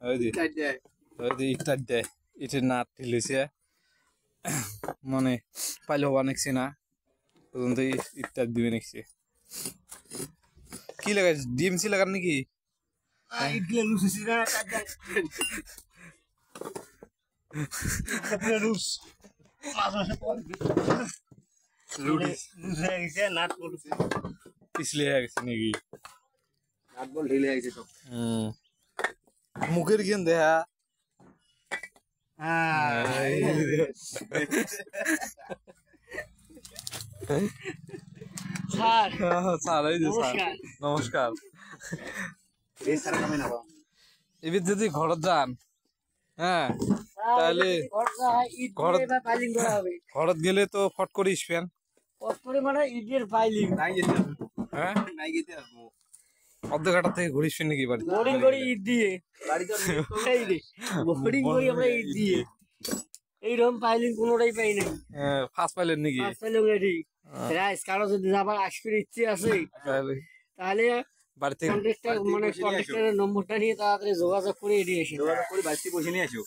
ওই যে ইটার দেয় ইটের নাট ঢিলেছে মানে পাইলে হওয়া নেছি না পর্যন্ত ইটার দিবে নেছি কি লাগাই ডিএমসি লাগান নাকি পিছলে হয়ে গেছে নাকি মুখের গেন দেখা নমস্কার এবার যদি ঘরত যান হ্যাঁ তাহলে ঘরত গেলে তো ফট করে ইসবেন মানে ইটের ফাইলিং হ্যাঁ অর্ধেক ঘাটার থেকে ঘুরিস নাকি বাড়ি বোরিং করে ইট দিয়ে বোরিং করে আমরা ইট দিয়ে এইরকম ফাইলিং কোনোটাই পাই নাই ফার্স্ট পাইলেন নাকি ফার্স্ট পাইলিং রেডি রাইস কারো যদি যাবার আসবে ইচ্ছে আছে তাহলে বাড়ি থেকে মানে কন্ট্রাক্টরের নম্বরটা নিয়ে তাড়াতাড়ি যোগাযোগ করে এড়িয়ে এসে বাড়িতে বসে নিয়ে আসো